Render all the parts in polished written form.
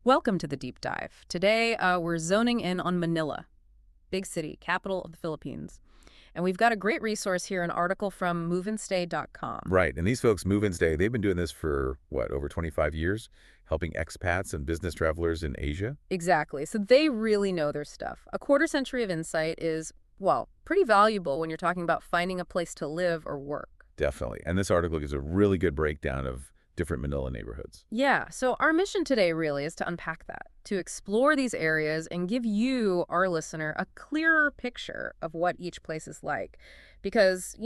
Welcome to the deep dive. Today, we're zoning in on Manila, big city, capital of the Philippines. And we've got a great resource here, an article from moveandstay.com. Right. And these folks, Move and Stay, they've been doing this for, what, over 25 years, helping expats and business travelers in Asia? Exactly. So they really know their stuff. A quarter century of insight is, well, pretty valuable when you're talking about finding a place to live or work. Definitely. And this article gives a really good breakdown of different Manila neighborhoods. Yeah, so our mission today really is to unpack that, to explore these areas and give you, our listener, a clearer picture of what each place is like. Because,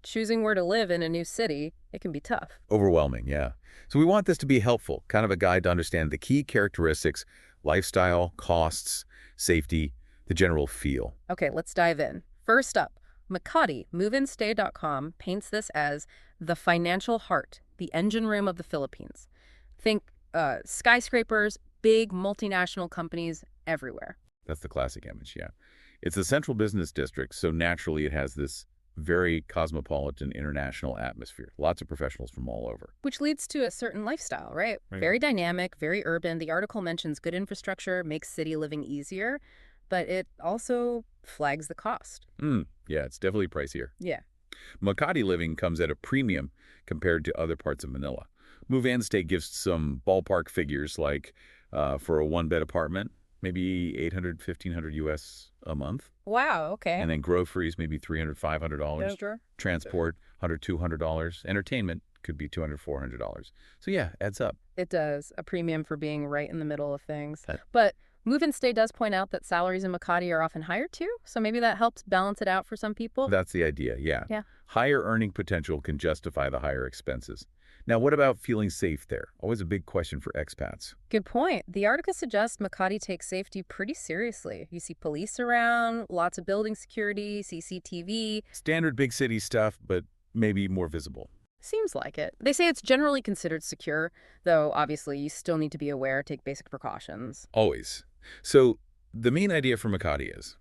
choosing where to live in a new city, it can be tough. Overwhelming, yeah. So we want this to be helpful, kind of a guide to understand the key characteristics, lifestyle, costs, safety, the general feel. Okay, let's dive in. First up, Makati, moveandstay.com, paints this as the financial heart, the engine room of the Philippines. Think skyscrapers, big multinational companies everywhere. That's the classic image, yeah. It's a central business district, so naturally it has this very cosmopolitan international atmosphere. Lots of professionals from all over. Which leads to a certain lifestyle, right? Right. Very dynamic, very urban. The article mentions good infrastructure, makes city living easier, but it also flags the cost. Yeah, it's definitely pricier. Yeah. Makati living comes at a premium compared to other parts of Manila. Move and Stay gives some ballpark figures like for a one-bed apartment, maybe $800, $1,500 US a month. Wow, okay. And then groceries, maybe $300, $500. Yeah, sure. Transport, $100, $200. Entertainment could be $200, $400. So yeah, adds up. It does. A premium for being right in the middle of things. That- But Move and Stay does point out that salaries in Makati are often higher too, so maybe that helps balance it out for some people. That's the idea, yeah. Yeah. Higher earning potential can justify the higher expenses. Now, what about feeling safe there? Always a big question for expats. Good point. The article suggests Makati takes safety pretty seriously. You see police around, lots of building security, CCTV. Standard big city stuff, but maybe more visible. Seems like it. They say it's generally considered secure, though obviously you still need to be aware, take basic precautions. Always. So the main idea for Makati is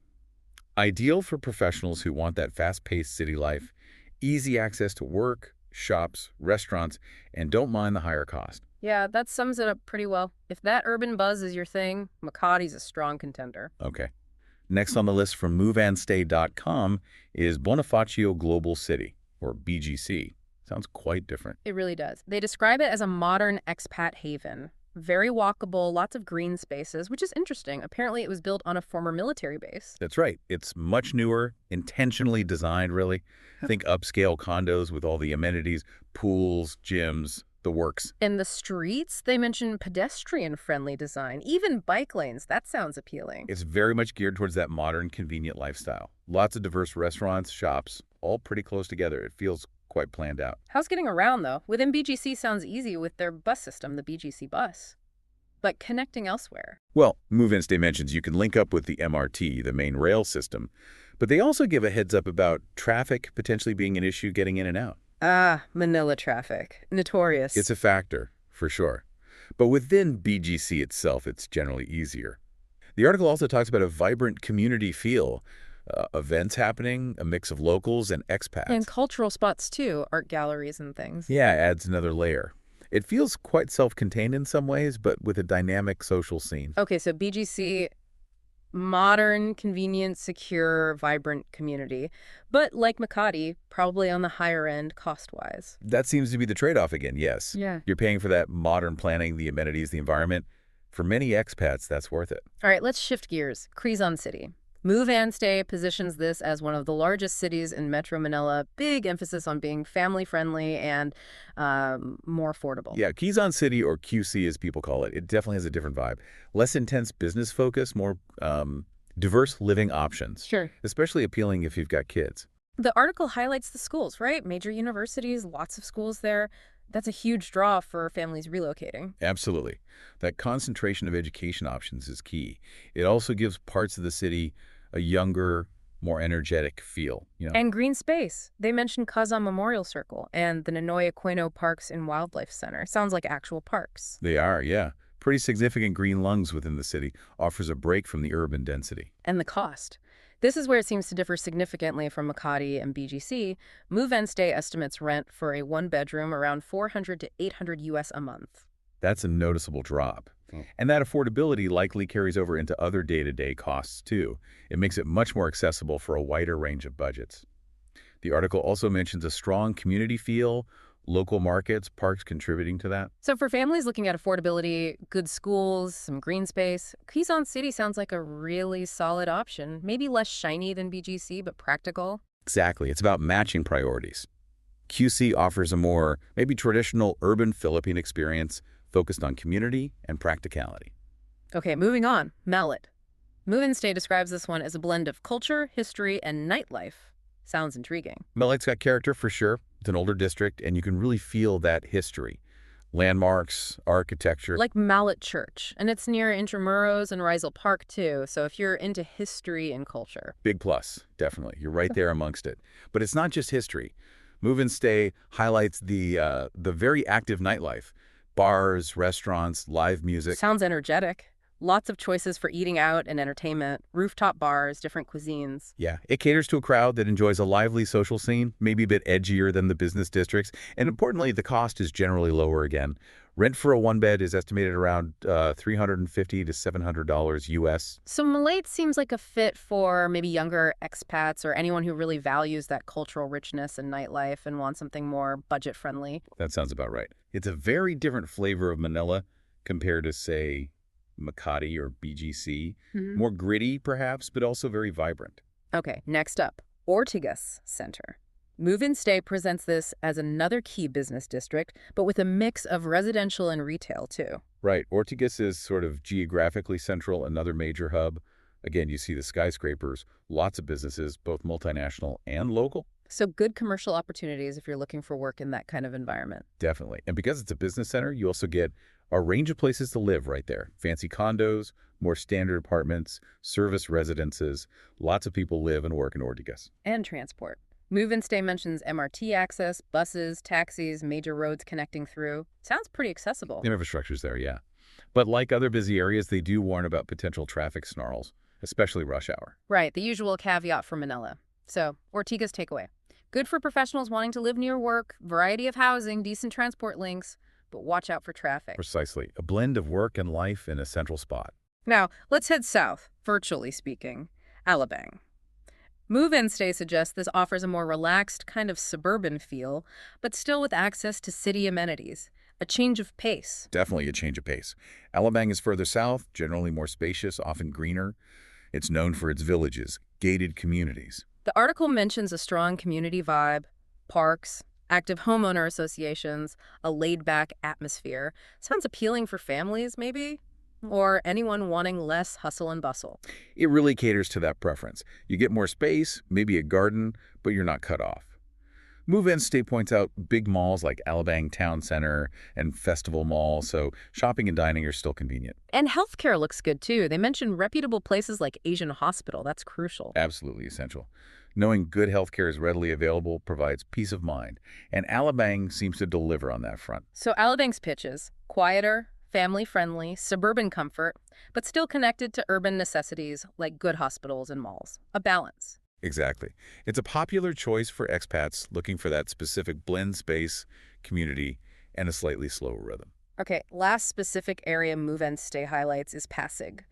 ideal for professionals who want that fast-paced city life, easy access to work, shops, restaurants, and don't mind the higher cost. Yeah, that sums it up pretty well. If that urban buzz is your thing, Makati's a strong contender. Okay. Next on the list from moveandstay.com is Bonifacio Global City, or BGC. Sounds quite different. It really does. They describe it as a modern expat haven. Very walkable, lots of green spaces, which is interesting. Apparently it was built on a former military base. That's right. It's much newer, intentionally designed, really. Think upscale condos with all the amenities, pools, gyms, the works. In the streets, they mention pedestrian-friendly design, even bike lanes. That sounds appealing. It's very much geared towards that modern, convenient lifestyle. Lots of diverse restaurants, shops, all pretty close together. It feels quite planned out. How's getting around, though? Within BGC sounds easy with their bus system, the BGC bus. But connecting elsewhere. Well, Move and Stay mentions you can link up with the MRT, the main rail system, but they also give a heads up about traffic potentially being an issue getting in and out. Ah, Manila traffic. Notorious. It's a factor, for sure. But within BGC itself, it's generally easier. The article also talks about a vibrant community feel, events happening, a mix of locals and expats. And cultural spots, too. Art galleries and things. Yeah, adds another layer. It feels quite self-contained in some ways, but with a dynamic social scene. Okay, so BGC, modern, convenient, secure, vibrant community. But like Makati, probably on the higher end cost-wise. That seems to be the trade-off again, yes. Yeah. You're paying for that modern planning, the amenities, the environment. For many expats, that's worth it. All right, let's shift gears. Quezon City. Move and Stay positions this as one of the largest cities in Metro Manila. Big emphasis on being family-friendly and more affordable. Yeah, Quezon City, or QC as people call it, it definitely has a different vibe. Less intense business focus, more diverse living options. Sure. Especially appealing if you've got kids. The article highlights the schools, right? Major universities, lots of schools there. That's a huge draw for families relocating. Absolutely. That concentration of education options is key. It also gives parts of the city a younger, more energetic feel. And green space. They mentioned Quezon Memorial Circle and the Ninoy Aquino Parks and Wildlife Center. Sounds like actual parks. They are, yeah. Pretty significant green lungs within the city, offers a break from the urban density. And the cost. This is where it seems to differ significantly from Makati and BGC. Move and Stay estimates rent for a one-bedroom around $400 to $800 US a month. That's a noticeable drop. Oh. And that affordability likely carries over into other day-to-day costs, too. It makes it much more accessible for a wider range of budgets. The article also mentions a strong community feel, local markets, parks contributing to that. So for families looking at affordability, good schools, some green space, Quezon City sounds like a really solid option. Maybe less shiny than BGC, but practical. Exactly. It's about matching priorities. QC offers a more, maybe traditional urban Philippine experience focused on community and practicality. Okay, moving on. Mallet. Move and Stay describes this one as a blend of culture, history, and nightlife. Sounds intriguing. Melit's got character for sure. It's an older district, and you can really feel that history. Landmarks, architecture. Like Mallet Church, and it's near Intramuros and Rizal Park too, so if you're into history and culture. Big plus, definitely. You're right there amongst it. But it's not just history. Move and Stay highlights the very active nightlife. Bars, restaurants, live music. Sounds energetic. Lots of choices for eating out and entertainment, rooftop bars, different cuisines. Yeah, it caters to a crowd that enjoys a lively social scene, maybe a bit edgier than the business districts. And importantly, the cost is generally lower again. Rent for a one-bed is estimated around $350 to $700 US. So Malate seems like a fit for maybe younger expats or anyone who really values that cultural richness and nightlife and wants something more budget-friendly. That sounds about right. It's a very different flavor of Manila compared to, say, Makati or BGC. More gritty, perhaps, but also very vibrant. Okay, next up, Ortigas Center. Move and Stay presents this as another key business district, but with a mix of residential and retail too. Right. Ortigas is sort of geographically central, another major hub. Again, you see the skyscrapers, lots of businesses, both multinational and local. So good commercial opportunities if you're looking for work in that kind of environment. Definitely. And because it's a business center, you also get a range of places to live right there. Fancy condos, more standard apartments, service residences. Lots of people live and work in Ortigas. And transport. Move and Stay mentions MRT access, buses, taxis, major roads connecting through. Sounds pretty accessible. The infrastructure's there, yeah. But like other busy areas, they do warn about potential traffic snarls, especially rush hour. Right, the usual caveat for Manila. So, Ortigas takeaway. Good for professionals wanting to live near work, variety of housing, decent transport links, but watch out for traffic. Precisely. A blend of work and life in a central spot. Now, let's head south, virtually speaking. Alabang. Move and Stay suggests this offers a more relaxed, kind of suburban feel, but still with access to city amenities. A change of pace. Definitely a change of pace. Alabang is further south, generally more spacious, often greener. It's known for its villages, gated communities. The article mentions a strong community vibe, parks, active homeowner associations, a laid-back atmosphere. Sounds appealing for families, maybe? Or anyone wanting less hustle and bustle. It really caters to that preference. You get more space, maybe a garden, but you're not cut off. Move and Stay points out big malls like Alabang Town Center and Festival Mall, so shopping and dining are still convenient. And healthcare looks good, too. They mention reputable places like Asian Hospital. That's crucial. Absolutely essential. Knowing good healthcare is readily available provides peace of mind, and Alabang seems to deliver on that front. So Alabang's pitches, quieter, family-friendly, suburban comfort, but still connected to urban necessities like good hospitals and malls. A balance. Exactly. It's a popular choice for expats looking for that specific blend space, community, and a slightly slower rhythm. Okay, last specific area Move and Stay highlights is Pasig.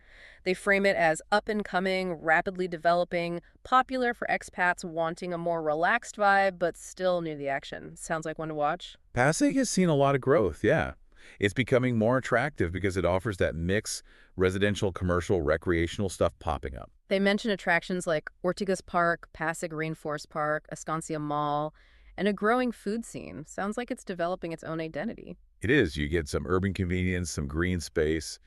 They frame it as up-and-coming, rapidly developing, popular for expats wanting a more relaxed vibe, but still near the action. Sounds like one to watch? Pasig has seen a lot of growth, yeah. It's becoming more attractive because it offers that mix, residential, commercial, recreational stuff popping up. They mention attractions like Ortigas Park, Pasig Rainforest Park, Estancia Mall, and a growing food scene. Sounds like it's developing its own identity. It is. You get some urban convenience, some green space,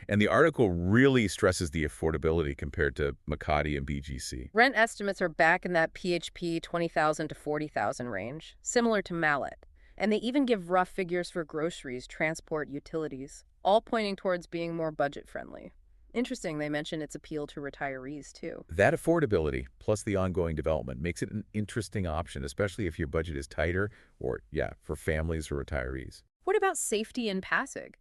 and the article really stresses the affordability compared to Makati and BGC. Rent estimates are back in that PHP 20,000 to 40,000 range, similar to Mallet. And they even give rough figures for groceries, transport, utilities, all pointing towards being more budget-friendly. Interesting, they mention its appeal to retirees, too. That affordability, plus the ongoing development, makes it an interesting option, especially if your budget is tighter or, yeah, for families or retirees. What about safety in Pasig?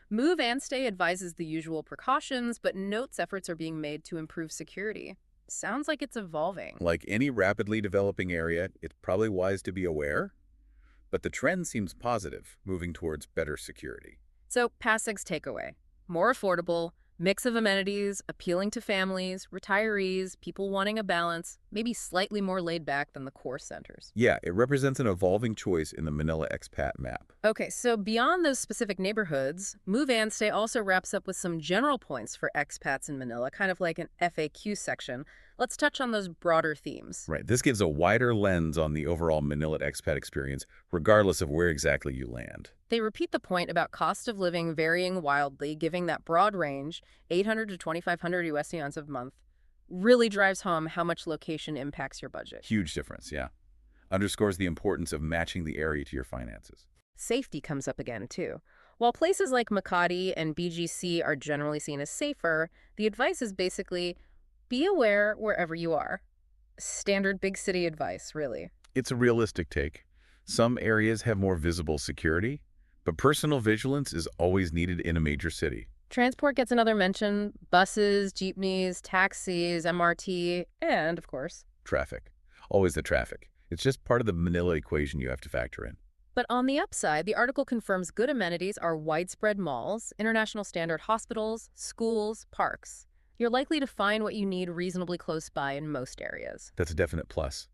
Move and Stay advises the usual precautions, but notes efforts are being made to improve security. Sounds like it's evolving. Like any rapidly developing area, it's probably wise to be aware, but the trend seems positive, moving towards better security. So, Pasig's takeaway. More affordable, mix of amenities, appealing to families, retirees, people wanting a balance, maybe slightly more laid back than the core centers. Yeah, it represents an evolving choice in the Manila expat map. Okay, so beyond those specific neighborhoods, Move and Stay also wraps up with some general points for expats in Manila, kind of like an FAQ section. Let's touch on those broader themes. Right. This gives a wider lens on the overall Manila expat experience, regardless of where exactly you land. They repeat the point about cost of living varying wildly, giving that broad range, 800 to 2,500 USD a month, really drives home how much location impacts your budget. Huge difference, yeah. Underscores the importance of matching the area to your finances. Safety comes up again, too. While places like Makati and BGC are generally seen as safer, the advice is basically be aware wherever you are. Standard big city advice, really. It's a realistic take. Some areas have more visible security, but personal vigilance is always needed in a major city. Transport gets another mention: buses, jeepneys, taxis, MRT, and, of course. Traffic. Always the traffic. It's just part of the Manila equation you have to factor in. But on the upside, the article confirms good amenities are widespread malls, international standard hospitals, schools, parks. You're likely to find what you need reasonably close by in most areas. That's a definite plus.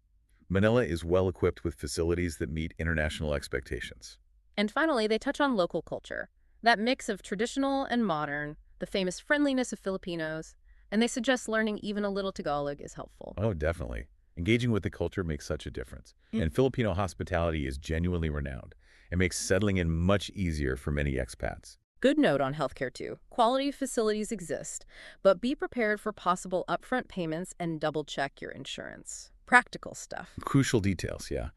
Manila is well equipped with facilities that meet international expectations. And finally, they touch on local culture, that mix of traditional and modern, the famous friendliness of Filipinos, and they suggest learning even a little Tagalog is helpful. Oh, definitely. Engaging with the culture makes such a difference. And Filipino hospitality is genuinely renowned. It makes settling in much easier for many expats. Good note on healthcare, too. Quality facilities exist, but be prepared for possible upfront payments and double-check your insurance. Practical stuff. Crucial details, yeah.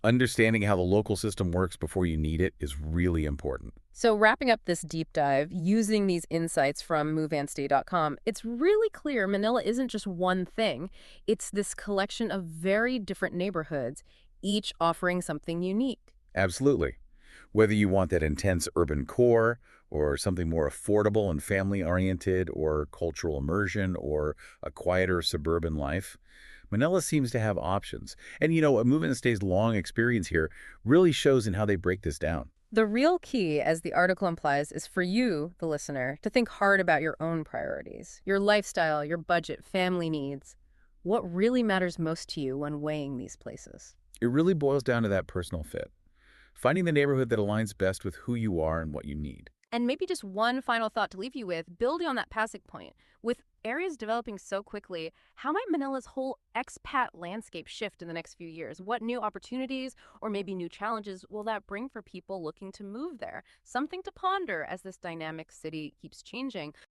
Understanding how the local system works before you need it is really important. So wrapping up this deep dive, using these insights from moveandstay.com, it's really clear Manila isn't just one thing. It's this collection of very different neighborhoods, each offering something unique. Absolutely. Whether you want that intense urban core, or something more affordable and family-oriented, or cultural immersion, or a quieter suburban life, Manila seems to have options. And a Move and Stay's long experience here really shows in how they break this down. The real key, as the article implies, is for you, the listener, to think hard about your own priorities, your lifestyle, your budget, family needs. What really matters most to you when weighing these places? It really boils down to that personal fit. Finding the neighborhood that aligns best with who you are and what you need. And maybe just one final thought to leave you with, building on that passing point. With areas developing so quickly, how might Manila's whole expat landscape shift in the next few years? What new opportunities or maybe new challenges will that bring for people looking to move there? Something to ponder as this dynamic city keeps changing.